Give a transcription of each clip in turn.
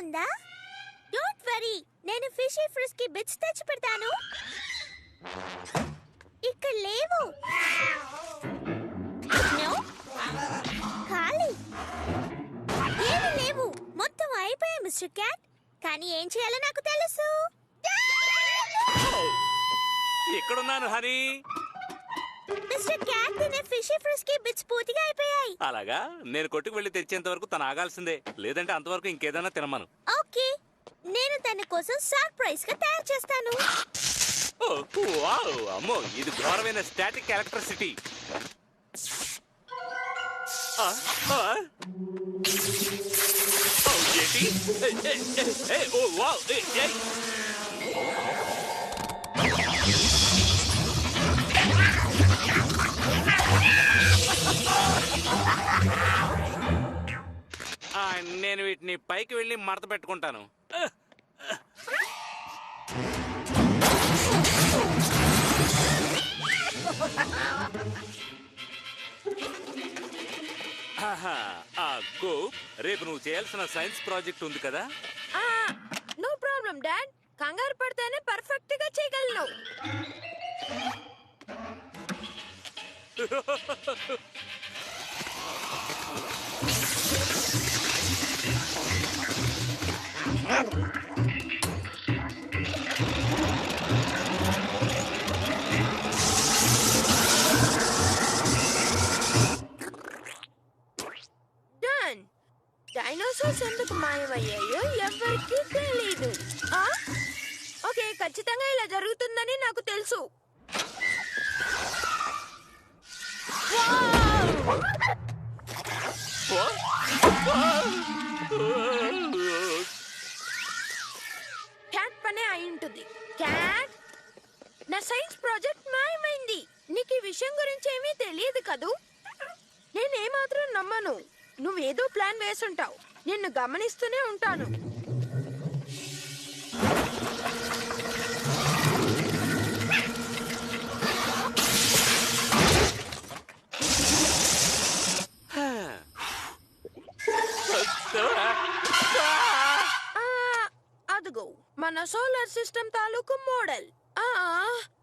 ఉందా? Don't worry, నేను fishy ఫ్రిస్కీ bits తెచ్చి పెడతాను. ఇక్కడ లేవు. నో, ఖాళీ. ఏమీ లేవు, మొత్తం అయిపోయాయి మిస్టర్ క్యాట్. కానీ ఏం చేయాలో నాకు తెలుసు. ఎక్కడున్నాను హనీ? మిస్టర్ క్యాట్ తినే ఫిషీ ఫ్రిస్కీ బిట్స్ పూర్తిగా అయిపోయాయి. అలాగా, నేను కొట్టుకు వెళ్ళి తెచ్చేంత వరకు తను ఆగాల్సిందే, లేదంటే అంతవరకు ఇంకేదైనా తినమను. ఓకే, నేను తన కోసం సర్ప్రైజ్ గా తయారు చేస్తాను. ఓ, వావ్, అమ్మో, ఇది ఘోరమైన స్టాటిక్ ఎలక్ట్రిసిటీ. ఆ, ఆ. ఓ, ఏంటి? ఓ, వావ్, ఏయ్. నేను వీటిని పైకి వెళ్ళి మడత పెట్టుకుంటాను. రేపు నువ్వు చేయాల్సిన సైన్స్ ప్రాజెక్ట్ ఉంది కదా? నో ప్రాబ్లం డాడ్, కంగారు పడితేనే పర్ఫెక్ట్ గా చేయగలను. డైనోసార్స్ ఎందుకు మాయమయ్యాయో ఎవరికీ తెలీదు. ఓకే, ఖచ్చితంగా ఇలా జరుగుతుందని నాకు తెలుసు. క్యాట్ పనే అయి ఉంటుంది. క్యాట్, నా సైన్స్ ప్రాజెక్ట్ మాయమైంది. నీకు ఈ విషయం గురించి ఏమీ తెలియదు కదూ? నేనేమాత్రం నమ్మను. నువ్వేదో ప్లాన్ వేసుంటావు. నిన్ను గమనిస్తూనే ఉంటాను. అదిగో మన సోలార్ సిస్టమ్ తాలూకు మోడల్.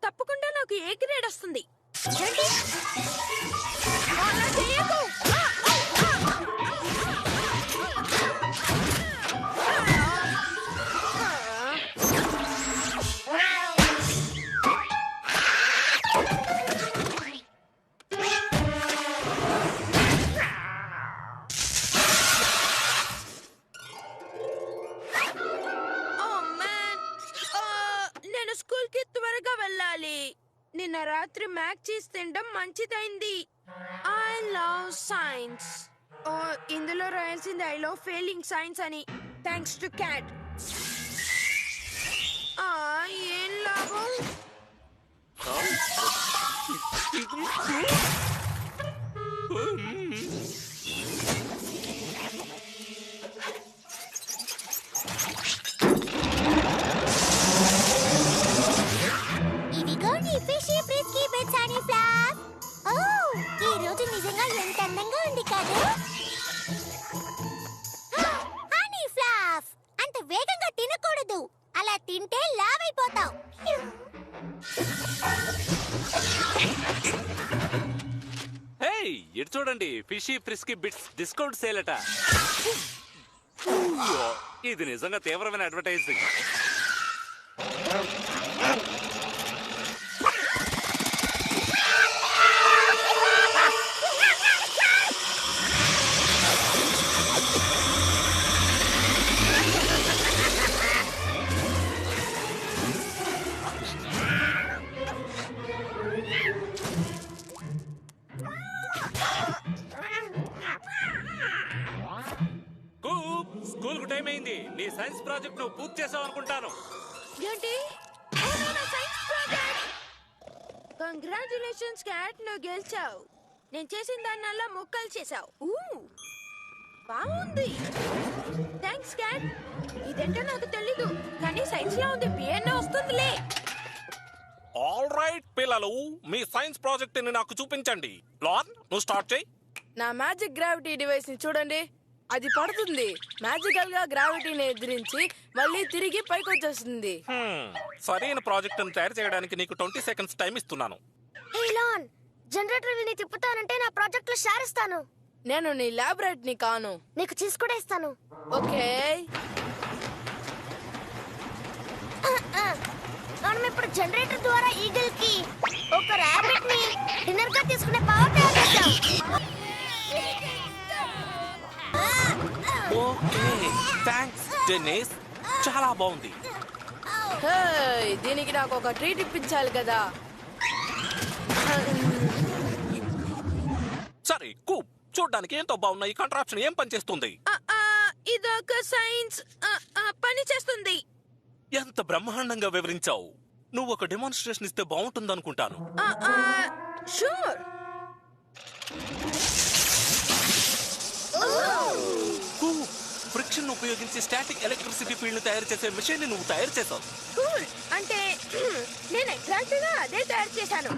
తప్పకుండా నాకు ఏ గ్రేడ్ వస్తుంది. నేను స్కూల్ కి త్వరగా వెళ్ళాలి. నిన్న రాత్రి మ్యాక్ చీజ్ తినడం మంచిదైంది. I love science. ఇందులో రాయాల్సింది ఐ లవ్ ఫెయిలింగ్ సైన్స్ అని. Thanks to cat. ఏం లాభం? ఇదిగో నీ ఫిషీ ఫ్రిస్కీ బిట్స్ అని ఫ్లాప్. ఓ, ఈ రోజు నిజంగా ఎంత అందంగా ఉంది కదా? హనీ ఫ్లాప్, అంత వేగంగా తినకూడదు. అలా తింటే లావ్ అయిపోతావు. ఇటు చూడండి, ఫిషీ ఫ్రిస్కీ బిట్స్ డిస్కౌంట్ సేల్ అట. ఇది నిజంగా తీవ్రమైన అడ్వర్టైజింగ్. స్కూల్ కు టైం అయింది. నీ సైన్స్ ప్రాజెక్ట్ నువ్వు పూర్తి చేసావు అనుకుంటాను. ఏంటి? కంగ్రాచులేషన్స్ క్యాట్, నువ్వు గెలిచావు. నేను చేసిన దాన్నల్లా ముక్కలు చేసావు. బాగుంది. Thanks cat. ఇదంటే నాకు తెలీదు, కానీ సైన్స్ లో ఉంది. పిఎన్ఏ వస్తుందిలే. ఆల్ రైట్ పిల్లలు, మీ సైన్స్ ప్రాజెక్ట్ ని నాకు చూపించండి. లాన్, నువ్వు స్టార్ట్ చేయి. నా మ్యాజిక్ గ్రావిటీ డివైస్ ని చూడండి. అది పడుతుంది. మ్యాజికల్ గా గ్రావిటీని ఎదిరించి మళ్ళీ తిరిగి పైకి వచ్చేస్తుంది. సరైన ప్రాజెక్ట్ తయారు చేయడానికి నీకు 20 seconds టైం ఇస్తున్నాను. హే లాన్, జనరేటర్ వీల్ని తిప్పుతానంటే నా ప్రాజెక్ట్ లో షేర్ ఇస్తాను. నేను నీ ల్యాబొరేటరీ ని కాను. నీకు చీజ్ కూడా ఇస్తాను. ఓకే, మనం ఇప్పుడు జనరేటర్ ద్వారా ఈగల్ కి ఒక రాబిట్ ని డిన్నర్ గా తీసుకునే పవర్ తయారు చేద్దాం. ఓకే, థాంక్స్ డెనిస్, చాలా బాగుంది. హే, దీనికి నాకు ఒక ట్రీట్ ఇప్పించాలి కదా. సరే కూప్, చూడడానికి ఎంతో బాగున్న ఈ కాంట్రాప్షన్ ఏం పని చేస్తుంది? ఇదొక సైన్స్ పని చేస్తుంది. ఎంత బ్రహ్మాండంగా వివరించావు. నువ్వు ఒక డెమాన్స్ట్రేషన్ ఇస్తే బాగుంటుంది అనుకుంటాను. షూర్. ఫ్రిక్షన్ ఉపయోగించి స్టాటిక్ ఎలక్ట్రిసిటీ ఫీల్డ్ తయారు చేసే మెషిన్ ని నువ్వు తయారు చేసావు. కూల్ అంటే నేను ఎగ్జాక్ట్ గా అదే తయారు చేశాను.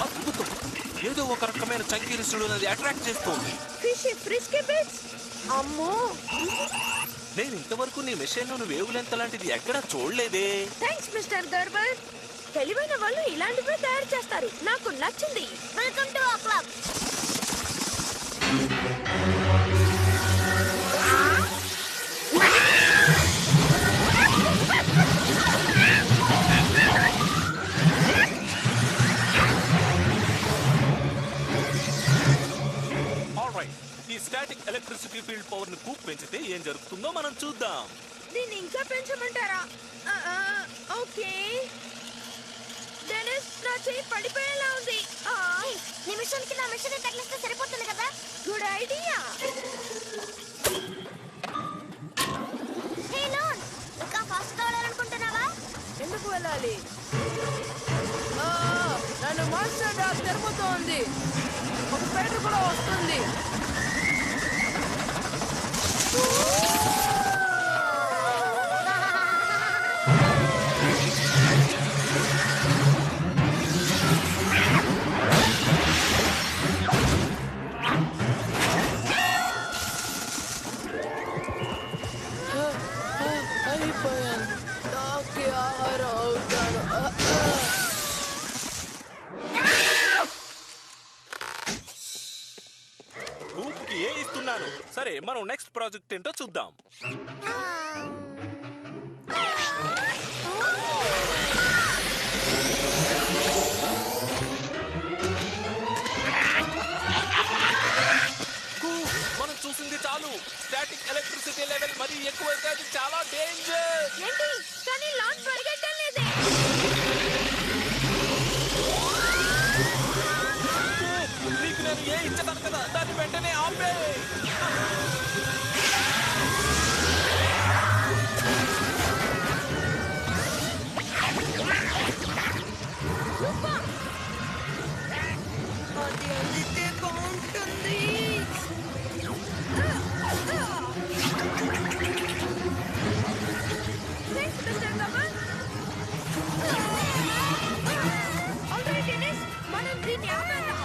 అద్భుతం. ఏదో ఒక రకమైన చంకీరిస్తుడు అది అట్రాక్ట్ చేస్తోంది. Fish frisky bits. అమ్మో, నేను ఇంతవరకు నీ మెషిన్ లోని వేవ్ లెంత్ లాంటిది ఎక్కడా చూడలేదే. Thanks mister Gerber. తెలివైన వాళ్ళు ఇలాంటివే తయారు చేస్తారు. నాకు నచ్చింది. Welcome to our club. ఈ స్టాటిక్ ఎలక్ట్రిసిటీ ఫీల్డ్ పవర్ ని కూప్ పెంచితే ఏం జరుగుతుందో మనం చూద్దాం. దీన్ని ఇంకా పెంచమంటారా? ఓకే. డెనిస్, నా చేయి పడిపోయేలా ఉంది. నిమిషానికి నా మిషన్ తగిలిస్తే సరిపోతుంది కదా. Good idea. హే లాన్, ఇంకా ఫాస్ట్ గా వెళ్ళాలనుకుంటున్నావా? ఎందుకు వెళ్ళాలి? నన్ను మాస్టర్ డాగ్ తెరుపుతోంది. ఒక స్పైడర్ కూడా వస్తుంది. అయిపోయాను. నాకే ఆహారం అవుతాను. కూప్ కి ఏ ఇస్తున్నాను. సరే, మనం నెక్స్ట్ ప్రాజెక్ట్ ఏంటో చూద్దాం. మనం చూసింది చాలు. స్టాటిక్ ఎలక్ట్రిసిటీ లెవెల్ మరీ ఎక్కువైతే అది చాలా డేంజర్. ఏంటి? కానీ లాన్ పరిగెట్టం లేదే. నీకు నేను ఏ ఇచ్చాను కదా, దాన్ని వెంటనే ఆపే. అది అందితే బాగుంటుంది. Thanks mister Gabbar. Already Denis, మనం దీన్ని ఆపేద్దాం.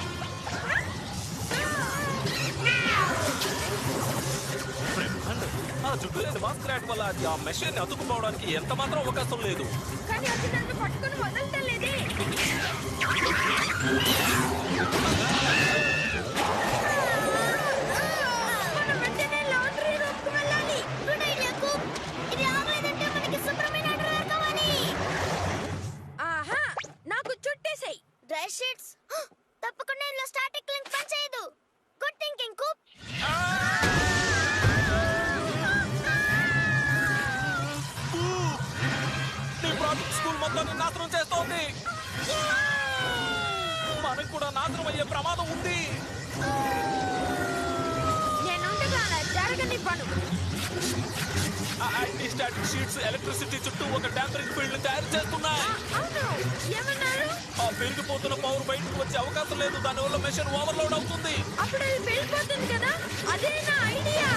ఆ జుట్టు లేని మాస్క్ రాట్ వల్ల అది ఆ మెషిన్ అతుక్కుపోవడానికి ఎంత మాత్రం అవకాశం లేదు. కానీ అది నన్ను పట్టుకుని వదలటం లేదే. మనం వెంటనే లాండ్రీ రూమ్కి వెళ్ళాలి. Good idea Coop. ఇది ఆగలేదంటే మనకి శుభ్రమైన అండర్వేర్ కావాలి. ఆహా, నాకు చుట్టేసాయి. Dry sheets. తప్పకుండా ఇందులో స్టాటిక్ లింక్ పనిచేయదు. Good thinking Coop. నీ ప్రాజెక్ట్ స్కూల్ మొత్తాన్ని నాశనం చేస్తోంది. మనకు కూడా నాశనం అయ్యే ప్రమాదం ఉంది. నేనుండగా అలా జరగని పను. ఆ యాంటీ స్టాటిక్ షీట్స్ ఎలక్ట్రిసిటీ చుట్టూ ఒక డాంపరింగ్ ఫీల్డ్ తయారు చేస్తున్నాయి. అవును, ఏమన్నారు? ఆ పెరిగిపోతున్న పవర్ బయటకు వచ్చే అవకాశం లేదు. దానివల్ల మెషిన్ ఓవర్లోడ్ అవుతుంది. అప్పుడు అది వెళ్ళిపోతుంది కదా. అదే నా ఐడియా.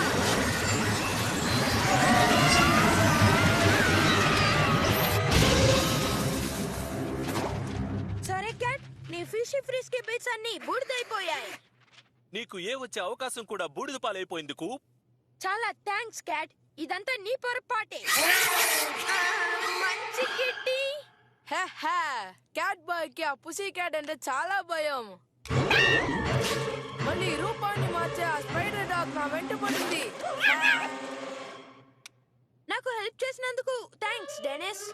సరే క్యాట్, నీ ఫిష్ ఫ్రిస్కీ బిట్స్ అన్ని బూడిదైపోయాయి. నీకు ఏ వచ్చే అవకాశం కూడా బూడిద పాలైపోయింది కూప్. చాలా థ్యాంక్స్ క్యాట్, ఇదంతా నీ పొరపాటే. మంచి కిట్టి. క్యాట్ బాయ్ కి ఆ పుసీ క్యాట్ అంటే చాలా భయం. మళ్ళీ రూపాన్ని మార్చే ఆ స్పైడర్ డాగ్ నా వెంట పడింది. నాకు హెల్ప్ చేసినందుకు థ్యాంక్స్ డెనిస్.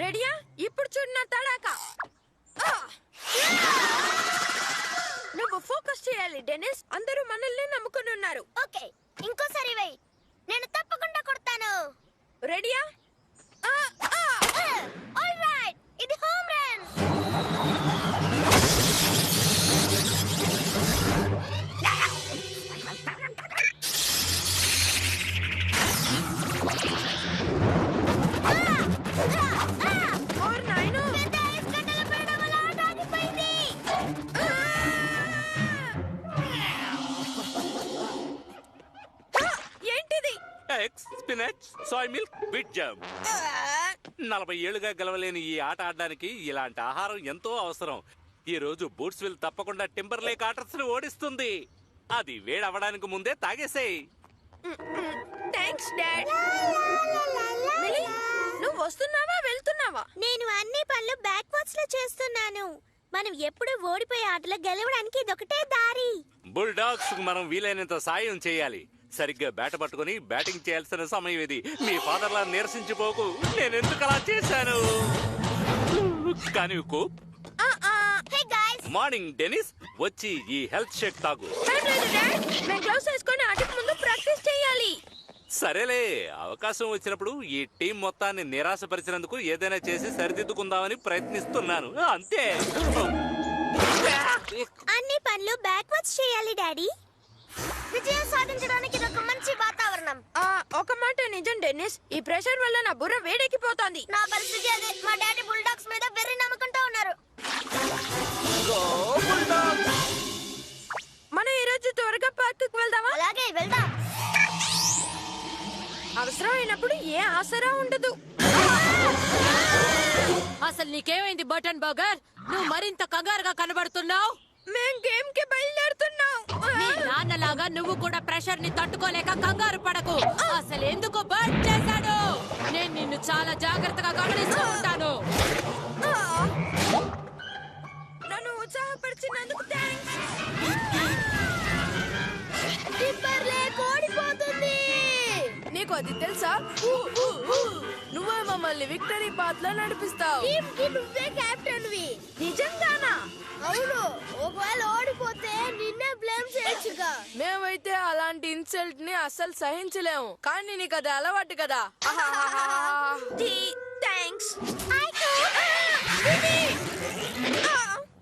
రెడీయా? ఇప్పుడు చూడు నా తడాక. నువ్వు ఫోకస్ చేయాలి డెనిస్. అందరూ మనల్ని నమ్ముకుని ఉన్నారు. ఓకే, ఇంకోసారి వెయ్. నేను తప్పకుండా కొడతాను. రెడీయా? ఆల్రైట్, ఇది హోమ్ రన్. ఓర్ నాయనో. పెద్ద ఐస్ గడ్డల పడడం వల్ల ఆట ఆగిపోయింది. ఏంటిది? Eggs, spinach, soy milk, wheat jam. 40 ఏళ్లుగా గెలవలేని ఈ ఆట ఆడడానికి ఇలాంటి ఆహారం ఎంతో అవసరం. ఈ రోజు బూట్స్విల్ తప్పకుండా టింబర్లేక్ ఆటర్స్ ని ఓడిస్తుంది. అది వేడవడానికి ముందే తాగేసేయ్. Thanks dad. మిలీ, నువ్వు వస్తున్నావా వెళ్తున్నావా? నేను అన్ని పనులు బ్యాక్వర్డ్స్ లో చేస్తున్నాను. మనం ఎప్పుడు ఓడిపోయే ఆటలో గెలవడానికి ఇదొకటే దారి. బుల్ డాగ్స్ మనం వీలైనంత సాయం చేయాలి. సరిగ్గా బ్యాట్ పట్టుకుని బ్యాటింగ్ చేయాల్సిన సమయం ఇది. మీ ఫాదర్ లా నిరసించిపోకు. నేను ఎందుకు అలా చేశాను? కానీ Koop. Hey guys, morning Denis, వచ్చి ఈ హెల్త్ షేక్ తాగు. నేను గ్లౌస్ వేసుకొని ఆటకు ముందు ప్రాక్టీస్ చేయాలి. సరేలే, అవకాశం వచ్చినప్పుడు ఈ టీం మొత్తాన్ని నిరాశపరిచినందుకు ఏదైనా చేసి సరిదిద్దుకుందామని ప్రయత్నిస్తున్నాను, అంతే. అన్ని పనులు బ్యాక్వర్డ్స్ చేయాలి డాడీ. విజయం సాధించడానికి ఇది ఒక మంచి వాతావరణం. ఒక మాట నిజం డెన్నిస్, ఈ ప్రెషర్ వల్ల నా బుర్ర వేడెక్కిపోతోంది. నా పరిస్థితి అదే. మా డాడీ బుల్డాగ్స్ మీద వెర్రి నమ్మకంతో ఉన్నారు. మనం ఈ రోజు త్వరగా పార్కుకి వెళ్దామా? అలాగే వెళ్దాం. అవసరం అయినప్పుడు ఏ ఆసరా ఉండదు. అసలు నీకేమైంది బటన్ బర్గర్? నువ్వు మరింత కంగారుగా కనబడుతున్నావు. మేం గేమ్ కి బయలుదేరుతున్నాం. నీ నాన్నలాగా నువ్వు కూడా ప్రెషర్ ని తట్టుకోలేక కంగారు పడకు. అసలు ఎందుకు బర్న్ చేశాడు? నేను నిన్ను చాలా జాగ్రత్తగా గమనిస్తూ ఉంటాను. నన్ను ఉత్సాహపరిచినందుకు థాంక్స్. టింబర్లేక్ ఓడిపోతుంది. నీకు అది తెలుసా? నువ్వే మమ్మల్ని విక్టరీ పాత్ లో నడిపిస్తావు. టీమ్ కి నువ్వే కెప్టెన్ వి. నిజంగానా? అవును. ఒకవేళ ఓడిపోతే నిన్నే బ్లేమ్ చేయొచ్చుగా. మేమైతే అలాంటి ఇన్సల్ట్ ని అస్సలు సహించలేము. కానీ నీకు అది అలవాటు కదా. థాంక్స్.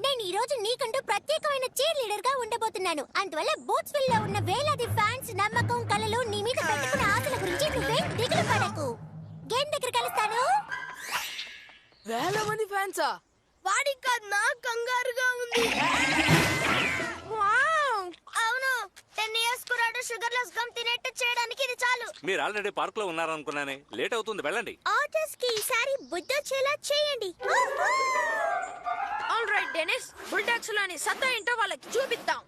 నేను ఈ రోజు నీకంటూ ప్రత్యేకమైన చీర్ లీడర్ గా ఉండబోతున్నాను. అందువల్ల బూట్స్విల్ లో ఉన్న వేలాది ఫ్యాన్స్ నమ్మకం కలలు నీ మీద పెట్టుకున్న ఆశల గురించి నువ్వేం దిగులు పడకు. గేమ్ దగ్గర కలుస్తాను. వేల మంది ఫ్యాన్సా? వాడికి కాదు, నా కంగారుగా ఉంది. అవును, 10 ఇయర్స్ కురాడు షుగర్ లెస్ గమ్ తినేట్టు చేయడానికి ఇది చాలు. మీరు ఆల్రెడీ పార్క్ లో ఉన్నారనుకున్నానే. లేట్ అవుతుంది, వెళ్ళండి. ఆటర్స్ కి ఈసారి బుద్ధొచ్చేలా చేయండి. ఆల్ రైట్ డెనిస్, బుల్డాగ్స్ లోని సత్తా ఏంటో వాళ్ళకి చూపిద్దాం.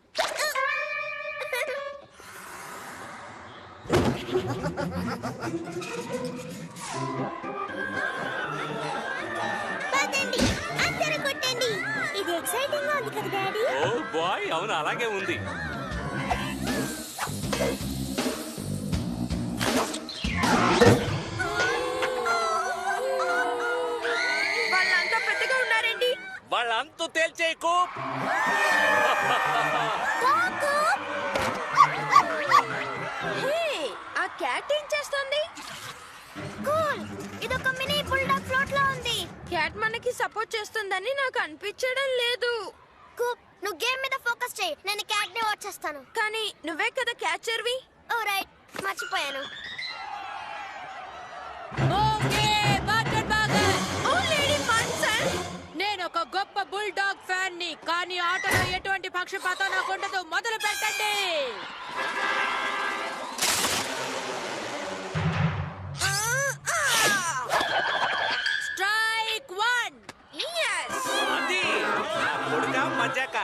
పదండి, అందరూ కొట్టండి. ఇది ఎక్సైటింగ్ గా ఉంది కదా డాడీ? ఓ బాయ్, అవును అలాగే ఉంది. వాళ్ళంతా పెద్దగా ఉన్నారేంటి? వాళ్ళంతా తేల్చేయకు. క్యాట్ మనకి సపోర్ట్ చేస్తుందని నాకు అనిపించడం లేదు. కూప్, నువ్వు గేమ్ మీద ఫోకస్ చేయి. నేను క్యాట్ ని వాచ్ చేస్తాను. కానీ నువ్వే కదా క్యాచర్వి. ఓ రైట్, మర్చిపోయాను. Okay button bugger. Oh lady Manson, నేను ఒక గొప్ప బుల్డాగ్ ఫ్యాన్ ని, కానీ ఆటలో ఎటువంటి పక్షపాతం నాకు ఉండదు. మొదలు పెట్టండి. స్ట్రైక్ 1. yes. అది నా కొడుకా మజాక.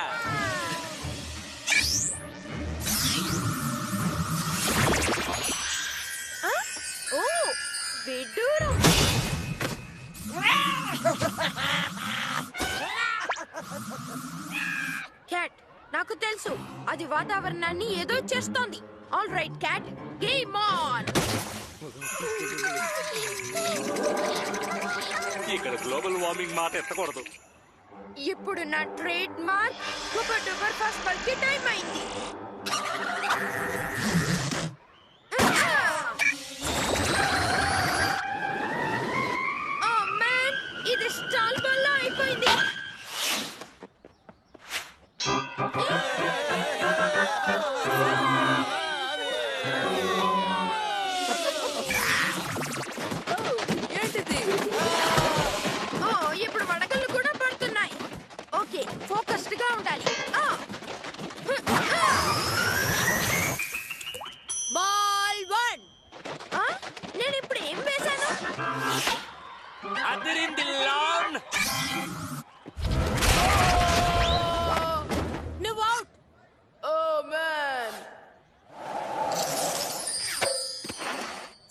ఓ విడ్డూరం. క్యాట్, నాకు తెలుసు అది వాతావరణాన్ని ఏదో చేస్తోంది. All right cat, game on. ఇక్కడ గ్లోబల్ వార్మింగ్ మాట ఎత్తకూడదు. ఇప్పుడు నా trade mark super duper fast ball కి టైం అయింది. ఓ మ్యాన్, ఇది స్టాల్ బాల్ లా అయిపోయింది. ఏంటిది? ఓ, ఇప్పుడు వడగళ్ళు కూడా పడుతున్నాయి. ఓకే, ఫోకస్డ్ గా ఉండాలి. బాల్ 1. నేను ఇప్పుడు ఏం వేశాను? అదిరింది లాన్. నువ్వు అవుట్. Oh man,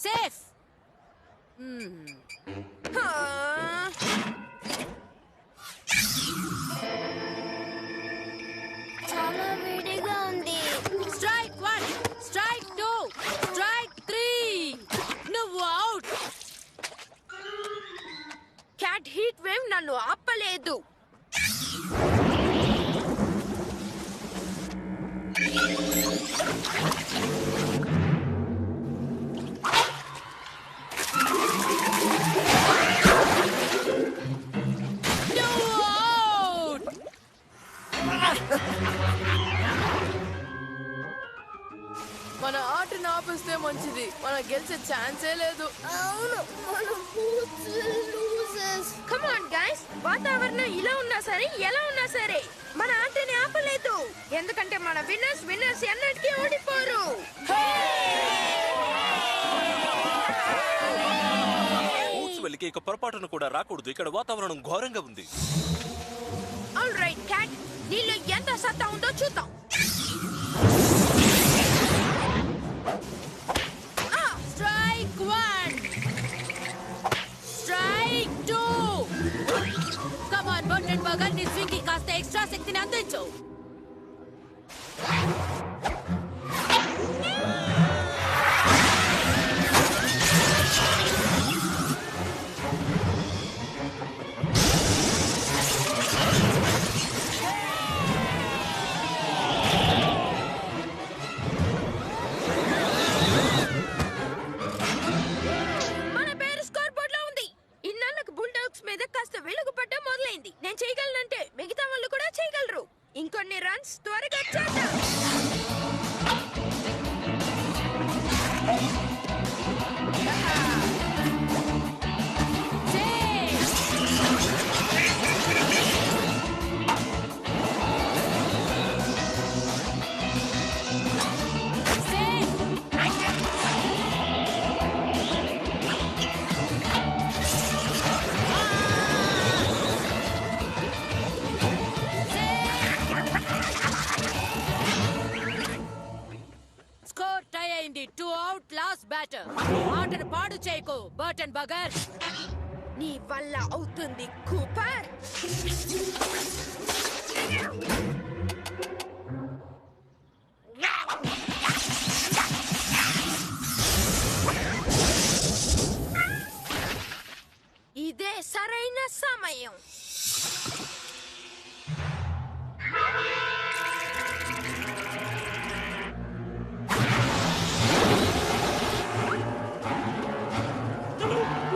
safe. చాలా వేడిగా ఉంది. Strike 1, strike 2, strike 3. నువ్వు అవుట్. క్యాట్ హీట్ వేవ్ నన్ను ఆపలేదు. నువ్వు అవుట్. మన ఆటను ఆపిస్తే మంచిది. మన గెలిచే ఛాన్సే లేదు. అవును, మనం లూజర్స్. కమ్ ఆన్ గైస్, వాతావరణం ఇలా ఉన్నా సరే ఎలా ఉన్నా సరే మన ఆటని ఆపలేదు. ఎందుకంటే మన విన్నర్స్ ఎన్నటికీ ఓడిపోరు. బూట్స్ వెళ్ళి ఇక పొరపాటును కూడా రాకూడదు. ఇక్కడ వాతావరణం ఘోరంగా ఉంది. ఆల్ రైట్ క్యాట్, నీలో ఎంత సత్తా ఉందో చూద్దాం. Strike 1, strike 2. కమాన్ బటన్ బగర్, నీ స్వింగ్ కి కాస్త ఎక్స్ట్రా శక్తిని అందించు. మన పేరు స్కోర్ బోర్డ్ లో ఉంది. ఇన్నాళ్ళకు బుల్డాగ్స్ మీద కాస్త వెలుగు పడ్డం మొదలైంది. నేను చేయగలనంటే మిగతా వాళ్ళు కూడా చేయగలరు. ఇంకొన్ని రన్స్ త్వరగా చేద్దాం. స్కోర్ టై అయింది. 2 అవుట్, లాస్ట్ బ్యాటర్. ఆటను పాడు చేయకు బటన్ బగర్. నీ వల్ల అవుతుంది కూపర్. ఇదే సరైన సమయం.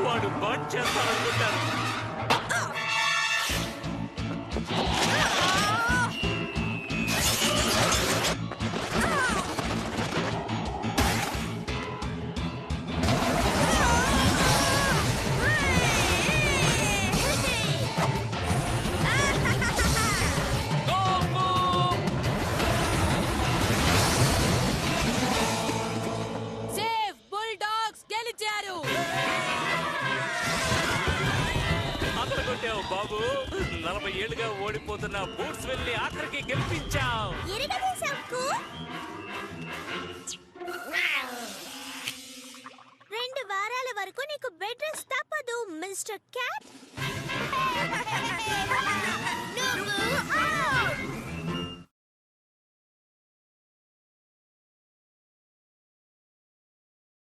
వాడు బర్న్ చేస్తాననుకుంటాను. బాబు 40 ఏళ్ళుగా ఓడిపోతున్న బూట్స్ వెళ్ళి ఆఖరికి గెలిపించావు. ఎరగదీశావు. 2 వారాల వరకు నీకు బెడ్ రెస్ట్ తప్పదు మిస్టర్ క్యాట్.